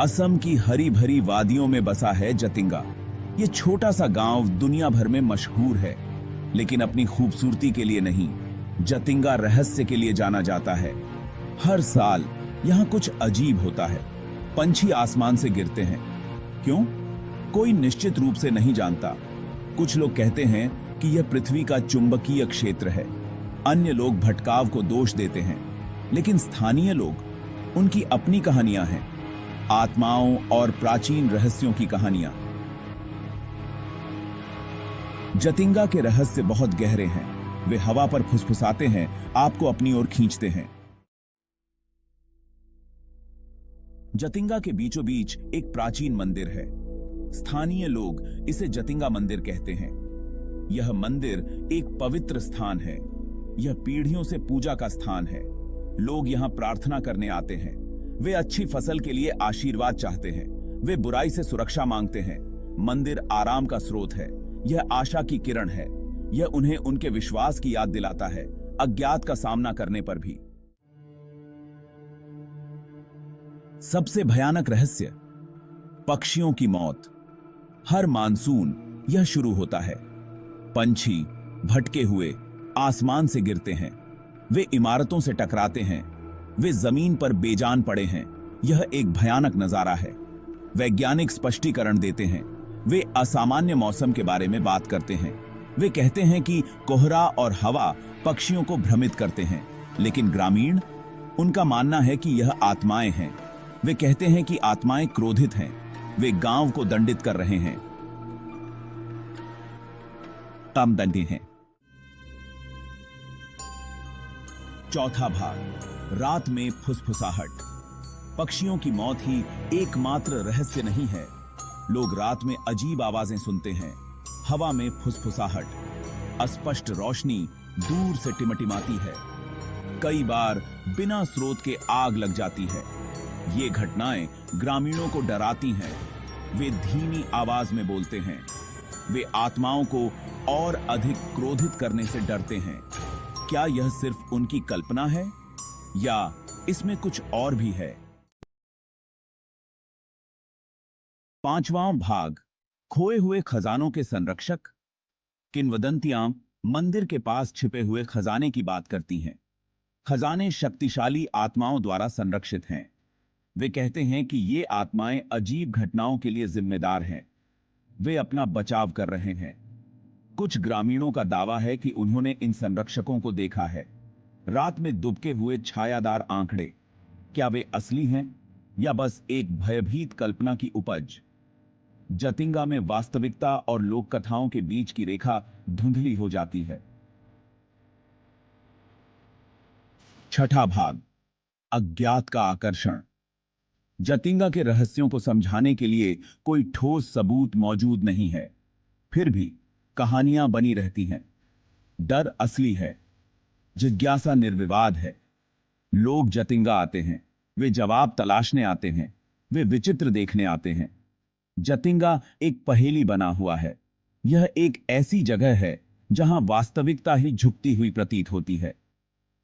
असम की हरी भरी वादियों में बसा है जतिंगा। ये छोटा सा गांव दुनिया भर में मशहूर है, लेकिन अपनी खूबसूरती के लिए नहीं, जतिंगा रहस्य के लिए जाना जाता है। हर साल यहाँ कुछ अजीब होता है। पंछी आसमान से गिरते हैं। क्यों? कोई निश्चित रूप से नहीं जानता। कुछ लोग कहते हैं कि यह पृथ्वी का चुंबकीय क्षेत्र है। अन्य लोग भटकाव को दोष देते हैं, लेकिन स्थानीय लोग, उनकी अपनी कहानियां हैं, आत्माओं और प्राचीन रहस्यों की कहानियां। जतिंगा के रहस्य बहुत गहरे हैं। वे हवा पर फुसफुसाते हैं, आपको अपनी ओर खींचते हैं। जतिंगा के बीचों बीच एक प्राचीन मंदिर है। स्थानीय लोग इसे जतिंगा मंदिर कहते हैं। यह मंदिर एक पवित्र स्थान है। यह पीढ़ियों से पूजा का स्थान है। लोग यहां प्रार्थना करने आते हैं। वे अच्छी फसल के लिए आशीर्वाद चाहते हैं। वे बुराई से सुरक्षा मांगते हैं। मंदिर आराम का स्रोत है। यह आशा की किरण है। यह उन्हें उनके विश्वास की याद दिलाता है, अज्ञात का सामना करने पर भी। सबसे भयानक रहस्य, पक्षियों की मौत। हर मानसून यह शुरू होता है। पंछी भटके हुए आसमान से गिरते हैं। वे इमारतों से टकराते हैं। वे जमीन पर बेजान पड़े हैं। यह एक भयानक नजारा है। वैज्ञानिक स्पष्टीकरण देते हैं। वे असामान्य मौसम के बारे में बात करते हैं। वे कहते हैं कि कोहरा और हवा पक्षियों को भ्रमित करते हैं, लेकिन ग्रामीण, उनका मानना है कि यह आत्माएं हैं। वे कहते हैं कि आत्माएं क्रोधित हैं। वे गांव को दंडित कर रहे हैं, कामदंडी हैं। चौथा भाग, रात में फुसफुसाहट। पक्षियों की मौत ही एकमात्र रहस्य नहीं है। लोग रात में अजीब आवाजें सुनते हैं। हवा में फुसफुसाहट, अस्पष्ट रोशनी दूर से टिमटिमाती है। कई बार बिना स्रोत के आग लग जाती है। ये घटनाएं ग्रामीणों को डराती हैं। वे धीमी आवाज में बोलते हैं। वे आत्माओं को और अधिक क्रोधित करने से डरते हैं। क्या यह सिर्फ उनकी कल्पना है, या इसमें कुछ और भी है? पांचवां भाग, खोए हुए खजानों के संरक्षक। किंवदंतियां मंदिर के पास छिपे हुए खजाने की बात करती हैं। खजाने शक्तिशाली आत्माओं द्वारा संरक्षित हैं। वे कहते हैं कि ये आत्माएं अजीब घटनाओं के लिए जिम्मेदार हैं। वे अपना बचाव कर रहे हैं। कुछ ग्रामीणों का दावा है कि उन्होंने इन संरक्षकों को देखा है। रात में दुबके हुए छायादार आंकड़े, क्या वे असली हैं या बस एक भयभीत कल्पना की उपज? जतिंगा में वास्तविकता और लोक कथाओं के बीच की रेखा धुंधली हो जाती है। छठा भाग, अज्ञात का आकर्षण। जतिंगा के रहस्यों को समझाने के लिए कोई ठोस सबूत मौजूद नहीं है, फिर भी कहानियां बनी रहती हैं। डर असली है, जिज्ञासा निर्विवाद है। लोग जतिंगा आते हैं, वे जवाब तलाशने आते हैं, वे विचित्र देखने आते हैं। जतिंगा एक पहेली बना हुआ है। यह एक ऐसी जगह है जहां वास्तविकता ही झुकती हुई प्रतीत होती है।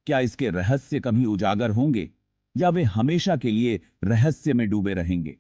क्या इसके रहस्य कभी उजागर होंगे, या वे हमेशा के लिए रहस्य में डूबे रहेंगे?